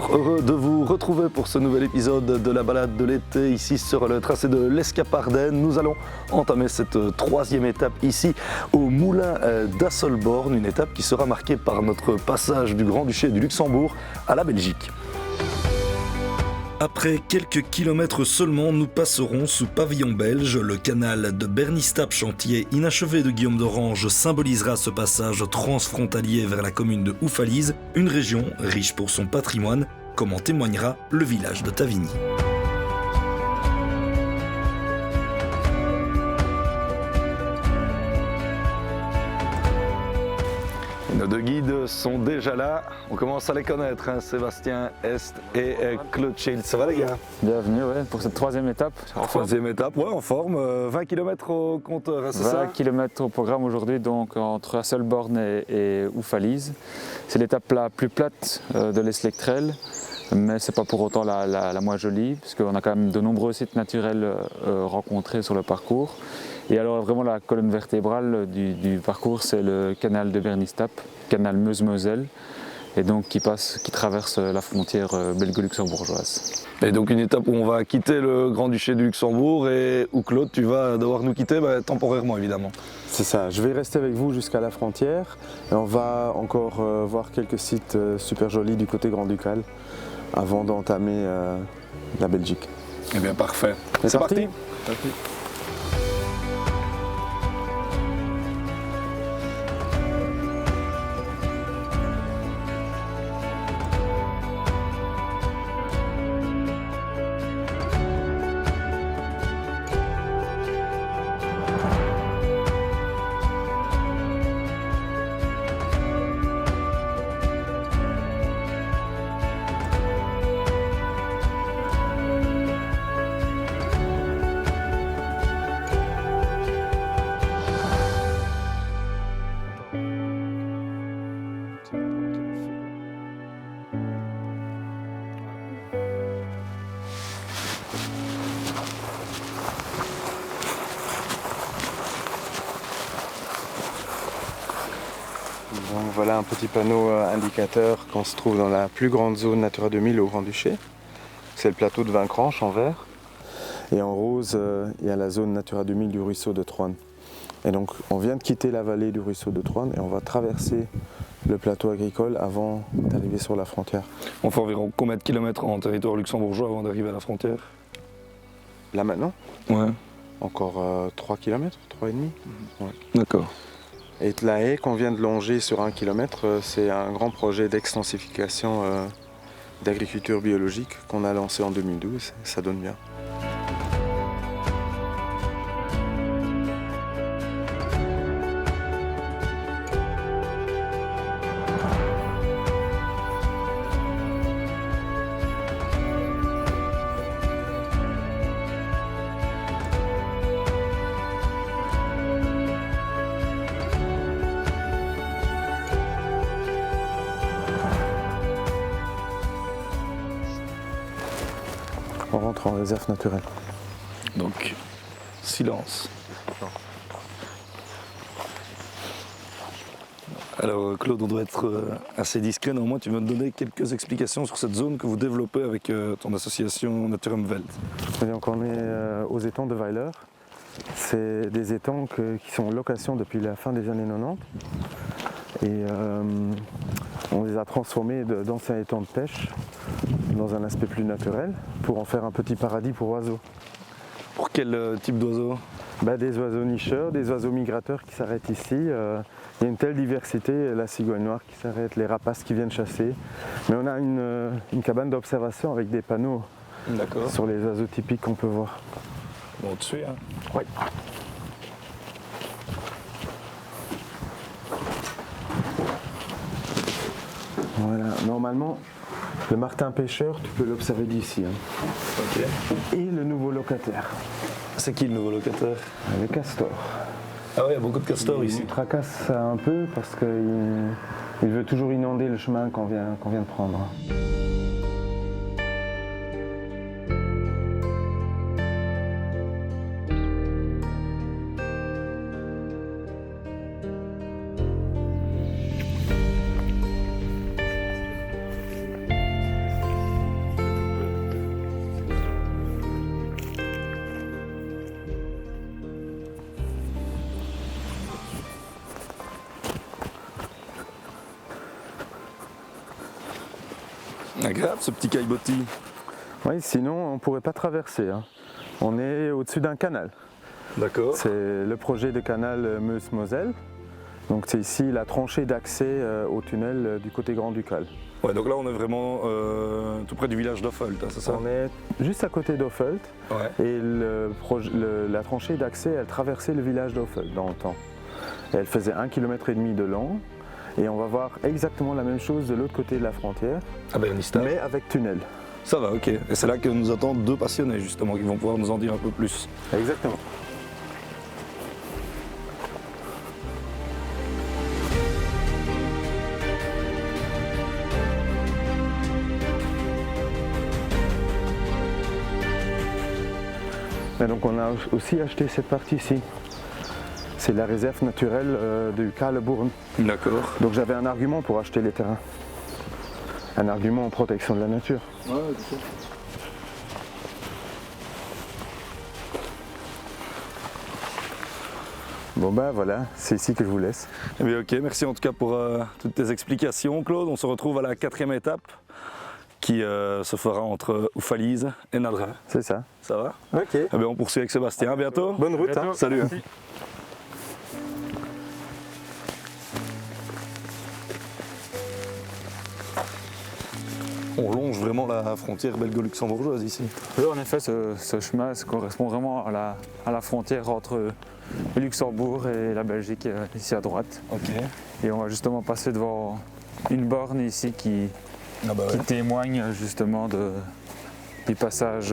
Bonjour, heureux de vous retrouver pour ce nouvel épisode de la balade de l'été ici sur le tracé de l'Escapardenne. Nous allons entamer cette troisième étape ici au moulin d'Asselborn, une étape qui sera marquée par notre passage du Grand-Duché du Luxembourg à la Belgique. Après quelques kilomètres seulement, nous passerons sous pavillon belge. Le canal de Bernistap, chantier inachevé de Guillaume d'Orange, symbolisera ce passage transfrontalier vers la commune de Houffalize, une région riche pour son patrimoine, comme en témoignera le village de Tavigny. Nos deux guides sont déjà là, on commence à les connaître, hein, Sébastien Est et Claude Schild. Ça va les gars? Bienvenue pour cette troisième étape. Troisième étape, ouais, en forme, 20 km au compteur, hein, c'est ça? 20 km au programme aujourd'hui, donc entre Asselborn et Houffalize. C'est l'étape la plus plate de l'Eslectrel, mais c'est pas pour autant la moins jolie, puisqu'on a quand même de nombreux sites naturels rencontrés sur le parcours. Et alors vraiment la colonne vertébrale du parcours, c'est le canal de Bernistap, canal Meuse-Moselle, et donc qui traverse la frontière belgo-luxembourgeoise. Et donc une étape où on va quitter le Grand-Duché du Luxembourg et où Claude, tu vas devoir nous quitter temporairement évidemment. C'est ça, je vais rester avec vous jusqu'à la frontière et on va encore voir quelques sites super jolis du côté grand-ducal avant d'entamer la Belgique. Eh bien parfait, c'est parti. Donc voilà un petit panneau indicateur qu'on se trouve dans la plus grande zone Natura 2000 au Grand-Duché. C'est le plateau de Vincranche en vert. Et en rose, il y a la zone Natura 2000 du ruisseau de Troine. Et donc on vient de quitter la vallée du ruisseau de Troine et on va traverser le plateau agricole avant d'arriver sur la frontière. On fait environ combien de kilomètres en territoire luxembourgeois avant d'arriver à la frontière? Là maintenant? Ouais. Encore 3 km, 3,5 km. Ouais. D'accord. Et la haie qu'on vient de longer sur 1 km, c'est un grand projet d'extensification d'agriculture biologique qu'on a lancé en 2012. Ça donne bien. On rentre en réserve naturelle. Donc, silence. Alors Claude, on doit être assez discret, néanmoins tu vas me donner quelques explications sur cette zone que vous développez avec ton association Naturumwelt. Et donc on est aux étangs de Weiler. C'est des étangs qui sont en location depuis la fin des années 90. Et on les a transformés d'anciens étangs de pêche dans un aspect plus naturel pour en faire un petit paradis pour oiseaux. Pour quel type d'oiseaux? Des oiseaux nicheurs, des oiseaux migrateurs qui s'arrêtent ici. Il y a une telle diversité, la cigogne noire qui s'arrête, les rapaces qui viennent chasser. Mais on a une cabane d'observation avec des panneaux sur les oiseaux typiques qu'on peut voir. Bon, on te suit, hein? Oui. Voilà, normalement, le martin pêcheur, tu peux l'observer d'ici. Hein. Ok. Et le nouveau locataire. C'est qui le nouveau locataire? Le castor. Ah oui, il y a beaucoup de castors ici. Il tracasse un peu parce qu'il veut toujours inonder le chemin qu'on vient de prendre. agréable ce petit caillebotis. Oui, sinon on ne pourrait pas traverser, hein. On est au-dessus d'un canal. D'accord. C'est le projet de canal Meuse-Moselle. Donc c'est ici la tranchée d'accès au tunnel du côté Grand-Ducal. Ouais, donc là on est vraiment tout près du village d'Offelt, hein, c'est ça? On est juste à côté d'Offelt Ouais. et la tranchée d'accès, elle traversait le village d'Offelt dans le temps. Elle faisait 1,5 km de long et on va voir exactement la même chose de l'autre côté de la frontière, À Bernistap. mais avec tunnel. Ça va, ok. Et c'est là que nous attendent deux passionnés justement qui vont pouvoir nous en dire un peu plus. Exactement. Et donc on a aussi acheté cette partie-ci. C'est la réserve naturelle du Kaleborn. D'accord. Donc j'avais un argument pour acheter les terrains. Un argument en protection de la nature. Ouais, c'est ça. Bon ben voilà, c'est ici que je vous laisse. Eh bien, ok, merci en tout cas pour toutes tes explications, Claude. On se retrouve à la 4e étape qui se fera entre Oufalise et Nadra. C'est ça. Ça va? Ok. Eh bien, on poursuit avec Sébastien. À bientôt. Bonne route. Hein. Salut. Merci. On longe vraiment la frontière belgo-luxembourgeoise ici. Oui, en effet, ce chemin correspond vraiment à la frontière entre le Luxembourg et la Belgique, ici à droite. Ok. Et on va justement passer devant une borne ici qui témoigne justement du passage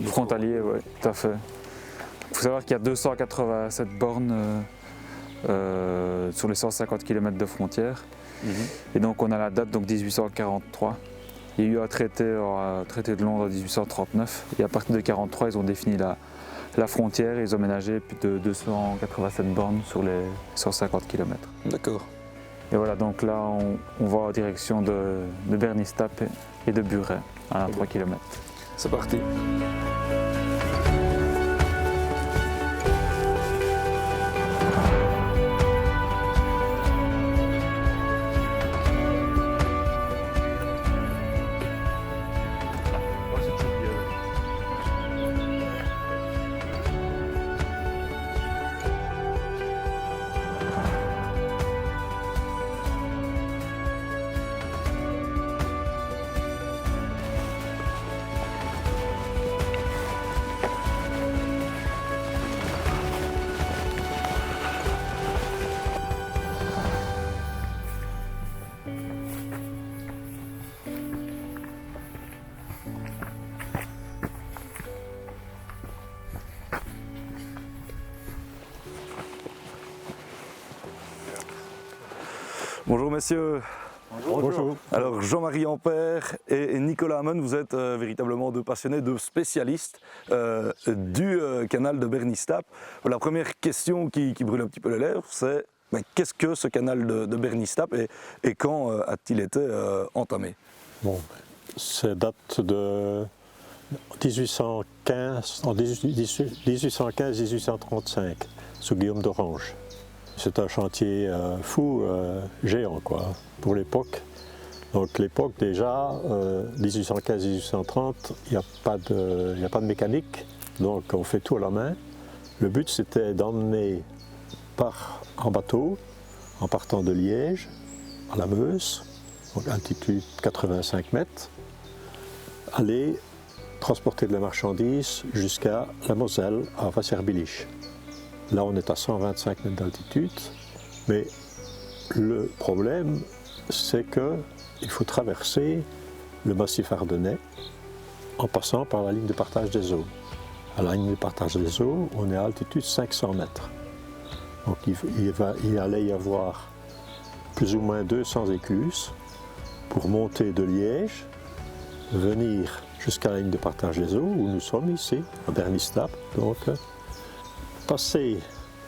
frontalier. Ouais, tout à fait. Il faut savoir qu'il y a 287 bornes sur les 150 km de frontière. Et donc on a la date donc 1843. Il y a eu un traité de Londres en 1839 et à partir de 1943 ils ont défini la frontière et ils ont ménagé plus de 287 bornes sur les 150 km. D'accord. Et voilà, donc là on va en direction de Bernistap et de Buret à 3 km. C'est parti. Bonjour messieurs. Bonjour. Alors Jean-Marie Ampère et Nicolas Hamon, vous êtes véritablement deux passionnés, deux spécialistes du canal de Bernistap. La première question qui brûle un petit peu les lèvres, c'est qu'est-ce que ce canal de Bernistap et quand a-t-il été entamé? Bon, ça date de 1815-1835, sous Guillaume d'Orange. C'est un chantier fou, géant quoi, pour l'époque. Donc l'époque déjà, 1815-1830, il n'y a pas de mécanique, donc on fait tout à la main. Le but c'était d'emmener en bateau, en partant de Liège, à la Meuse, donc altitude 85 mètres, aller transporter de la marchandise jusqu'à la Moselle, à Wasserbillich. Là, on est à 125 mètres d'altitude, mais le problème, c'est qu'il faut traverser le massif ardennais en passant par la ligne de partage des eaux. À la ligne de partage des eaux, on est à altitude 500 mètres. Donc il allait y avoir plus ou moins 200 écluses pour monter de Liège, venir jusqu'à la ligne de partage des eaux, où nous sommes ici, à Bernistap. Donc, passer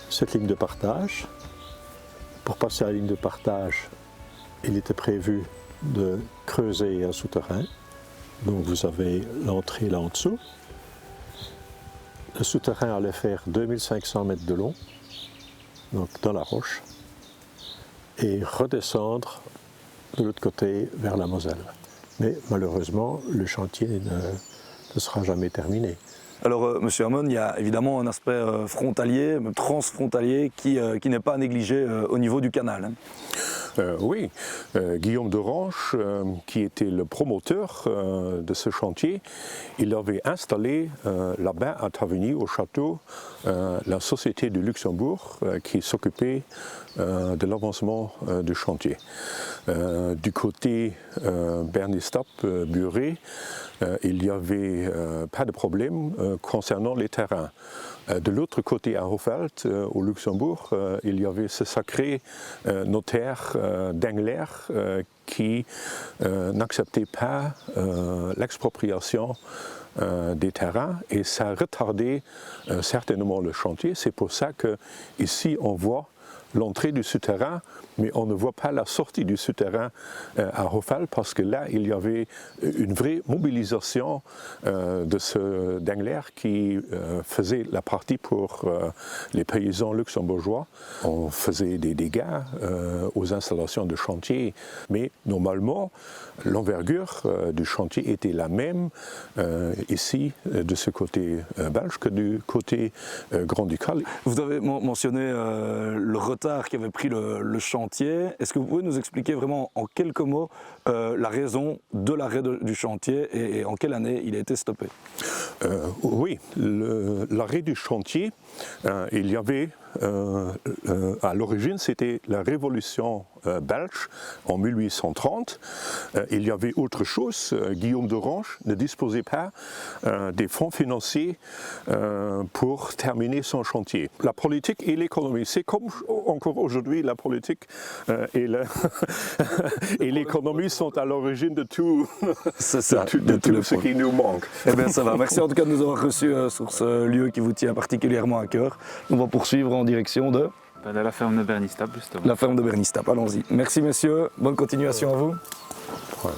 cette ligne de partage. Pour passer à la ligne de partage, il était prévu de creuser un souterrain. Donc vous avez l'entrée là en dessous. Le souterrain allait faire 2500 mètres de long, donc dans la roche, et redescendre de l'autre côté vers la Moselle. Mais malheureusement, le chantier ne sera jamais terminé. Alors, Monsieur Hermon, il y a évidemment un aspect frontalier, même transfrontalier, qui n'est pas à négliger au niveau du canal. Hein. Oui, Guillaume d'Orange, qui était le promoteur de ce chantier, il avait installé là-bas à Taverny, au château, la Société du Luxembourg qui s'occupait de l'avancement du chantier. Du côté Bernistap-Buré, il n'y avait pas de problème concernant les terrains. De l'autre côté, à Hofeld, au Luxembourg, il y avait ce sacré notaire d'Engler qui n'acceptait pas l'expropriation des terrains et ça retardait certainement le chantier. C'est pour ça qu'ici on voit l'entrée du souterrain, mais on ne voit pas la sortie du souterrain à Hofeld parce que là, il y avait une vraie mobilisation de ce Dengler qui faisait la partie pour les paysans luxembourgeois. On faisait des dégâts aux installations de chantier, mais normalement, l'envergure du chantier était la même ici, de ce côté belge, que du côté grand-ducal. Vous avez mentionné le retard qu'avait pris le chantier. Est-ce que vous pouvez nous expliquer vraiment en quelques mots la raison de l'arrêt du chantier et en quelle année il a été stoppé? Oui, l'arrêt du chantier, il y avait à l'origine, c'était la révolution belge en 1830. Il y avait autre chose. Guillaume d'Orange ne disposait pas des fonds financiers pour terminer son chantier. La politique et l'économie, c'est comme encore aujourd'hui, la politique et l'économie sont à l'origine de tout, de tout ce qui nous manque. Eh bien, ça va. Merci en tout cas de nous avoir reçus sur ce lieu qui vous tient particulièrement à cœur. On va poursuivre en direction de la ferme de Bernistap, justement. La ferme de Bernistap, allons-y. Merci messieurs, bonne continuation à vous. Ouais.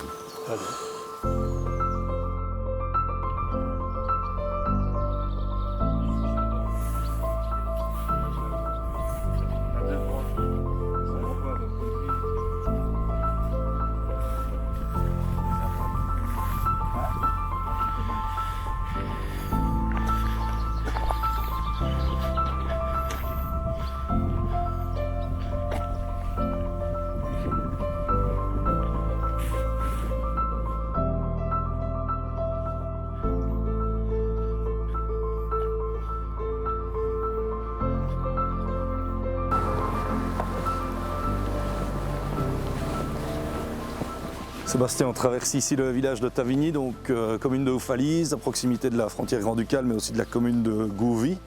Sébastien, on traverse ici le village de Taverny, donc commune de Houffalize, à proximité de la frontière grand-ducale, mais aussi de la commune de Gouvy.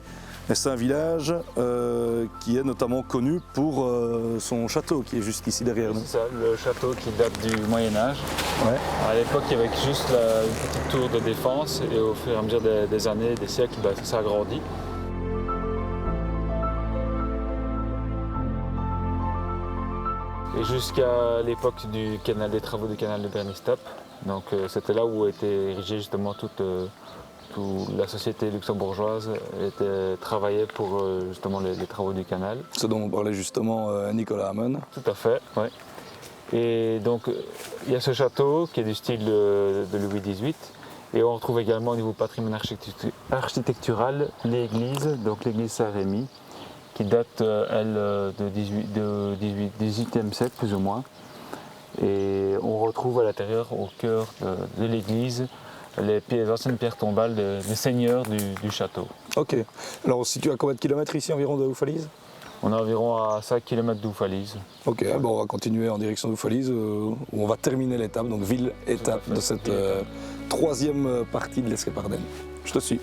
Et c'est un village qui est notamment connu pour son château, qui est juste ici derrière nous. C'est ça, le château qui date du Moyen-Âge. Ouais. À l'époque, il y avait juste une petite tour de défense, et au fur et à mesure des années, des siècles, ça s'est agrandi. Et jusqu'à l'époque des travaux du canal de Bernistap, donc c'était là où était érigée justement toute la société luxembourgeoise travaillait pour justement les travaux du canal. Ce dont on parlait justement Nicolas Hamon. Tout à fait, oui. Et donc il y a ce château qui est du style de Louis XVIII, et on retrouve également au niveau patrimoine architectural l'église, donc l'église Saint-Rémy, qui date, elle, du XVIIIe siècle, plus ou moins. Et on retrouve à l'intérieur, au cœur de l'église, les anciennes pierres tombales des seigneurs du château. Ok. Alors on se situe à combien de kilomètres ici environ de Houffalize? On est environ à 5 km d'Houffalize. Ok, bon, on va continuer en direction d'Houffalize, où on va terminer l'étape, donc ville-étape de cette troisième partie de l'Escapardenne. Je te suis.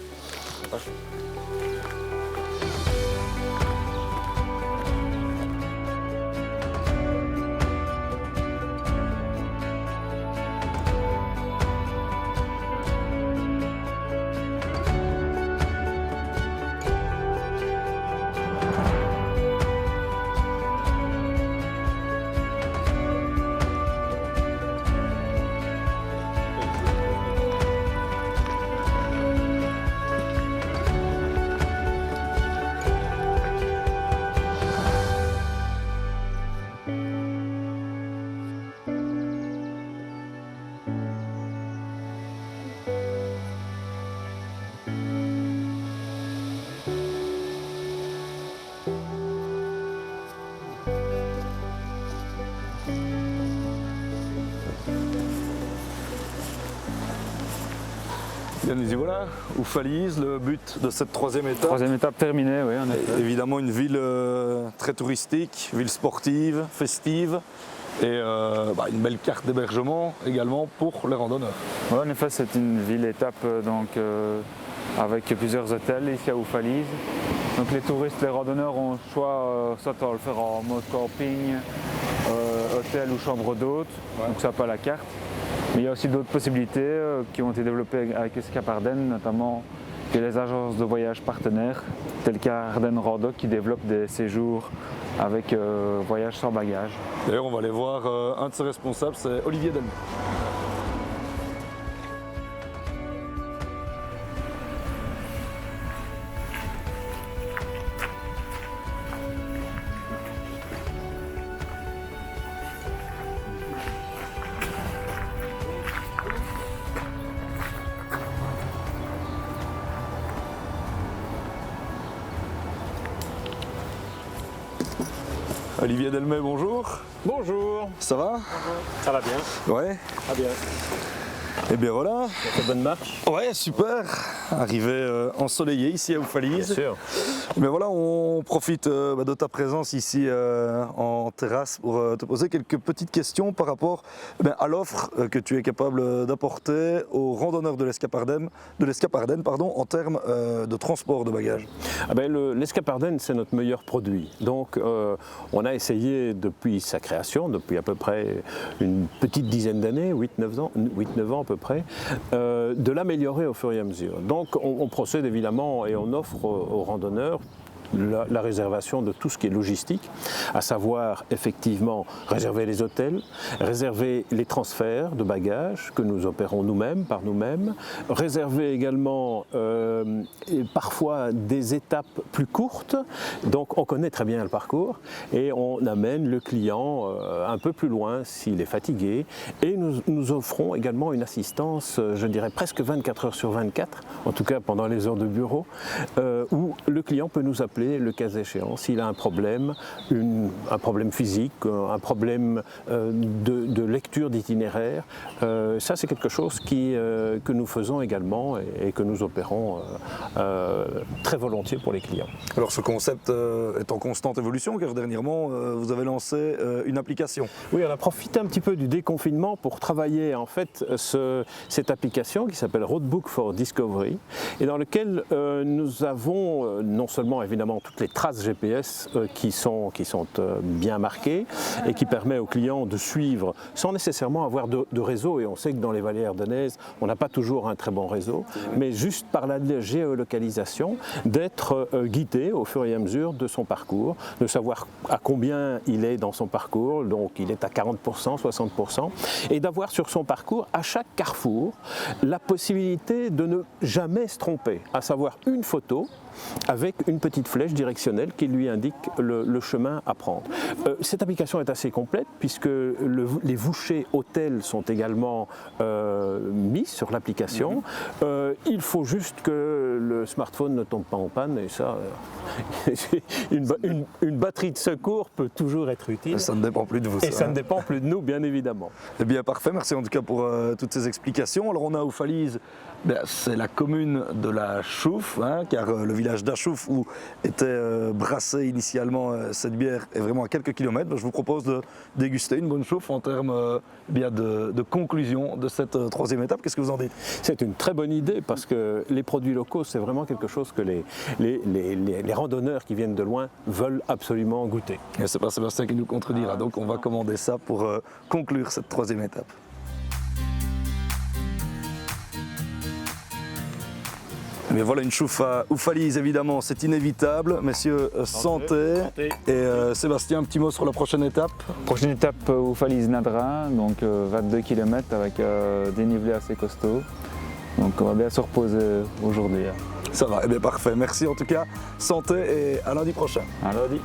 Bien, nous y voilà, Oufalise, le but de cette troisième étape. Troisième étape terminée, oui, en effet. Évidemment une ville très touristique, ville sportive, festive et une belle carte d'hébergement également pour les randonneurs. Ouais, en effet, c'est une ville-étape avec plusieurs hôtels ici à Oufalise. Donc les touristes, les randonneurs ont le choix soit de le faire en mode camping, hôtel ou chambre d'hôte, donc ça pas la carte. Mais il y a aussi d'autres possibilités qui ont été développées avec Escape Ardennes, notamment il y a les agences de voyage partenaires, telles qu'Ardennes Rando, qui développent des séjours avec voyage sans bagages. D'ailleurs, on va aller voir un de ses responsables, c'est Olivier Delme. Olivier Delmet, bonjour. Bonjour. Ça va? Ça va bien? Ouais. Très bien. Et bien voilà. Ça fait bonne marche? Ouais, super. Arrivé ensoleillé ici à Oufalise. Bien sûr. Mais voilà, on profite de ta présence ici en terrasse pour te poser quelques petites questions par rapport à l'offre que tu es capable d'apporter aux randonneurs de l'Escape Ardennes, en termes de transport de bagages. L'Escape Ardennes, c'est notre meilleur produit. Donc on a essayé depuis sa création, depuis à peu près une petite dizaine d'années, 8-9 ans à peu près, de l'améliorer au fur et à mesure. Donc on procède évidemment et on offre aux randonneurs la réservation de tout ce qui est logistique, à savoir effectivement réserver les hôtels, réserver les transferts de bagages que nous opérons nous-mêmes, par nous-mêmes, réserver également parfois des étapes plus courtes, donc on connaît très bien le parcours et on amène le client un peu plus loin s'il est fatigué et nous offrons également une assistance, je dirais presque 24 heures sur 24, en tout cas pendant les heures de bureau, où le client peut nous appeler le cas échéant s'il a un problème physique, un problème de lecture d'itinéraire. Ça c'est quelque chose que nous faisons également et que nous opérons très volontiers pour les clients. Alors ce concept est en constante évolution car dernièrement vous avez lancé une application. Oui, on a profité un petit peu du déconfinement pour travailler en fait cette application qui s'appelle Roadbook for Discovery et dans lequel nous avons non seulement évidemment toutes les traces GPS qui sont bien marquées et qui permet aux clients de suivre sans nécessairement avoir de réseau, et on sait que dans les vallées ardennaises on n'a pas toujours un très bon réseau, mais juste par la géolocalisation d'être guidé au fur et à mesure de son parcours, de savoir à combien il est dans son parcours, donc il est à 40%, 60%, et d'avoir sur son parcours à chaque carrefour la possibilité de ne jamais se tromper, à savoir une photo avec une petite flèche directionnelle qui lui indique le chemin à prendre. Cette application est assez complète puisque les vouchers hôtels sont également mis sur l'application. Il faut juste que le smartphone ne tombe pas en panne et ça, une batterie de secours peut toujours être utile. Ça ne dépend plus de vous. Et ça ne dépend plus de nous, bien évidemment. Eh bien parfait, merci en tout cas pour toutes ces explications. Alors on a Oufalise, c'est la commune de la Chouffe, car le village d'Achouffe où était brassée initialement cette bière est vraiment à quelques kilomètres. Je vous propose de déguster une bonne chouffe en termes de conclusion de cette troisième étape. Qu'est-ce que vous en dites? C'est une très bonne idée parce que les produits locaux, c'est vraiment quelque chose que les randonneurs qui viennent de loin veulent absolument goûter. Et c'est pas Sébastien qui nous contredira, donc on va commander ça pour conclure cette troisième étape. Mais voilà une chouffe à Oufalise, évidemment, c'est inévitable. Messieurs, santé. Et Sébastien, un petit mot sur la prochaine étape? Prochaine étape, Oufalise-Nadrin, donc 22 km avec dénivelé assez costaud. Donc on va bien se reposer aujourd'hui. Ça va, eh bien parfait. Merci en tout cas, santé et à lundi prochain. À lundi.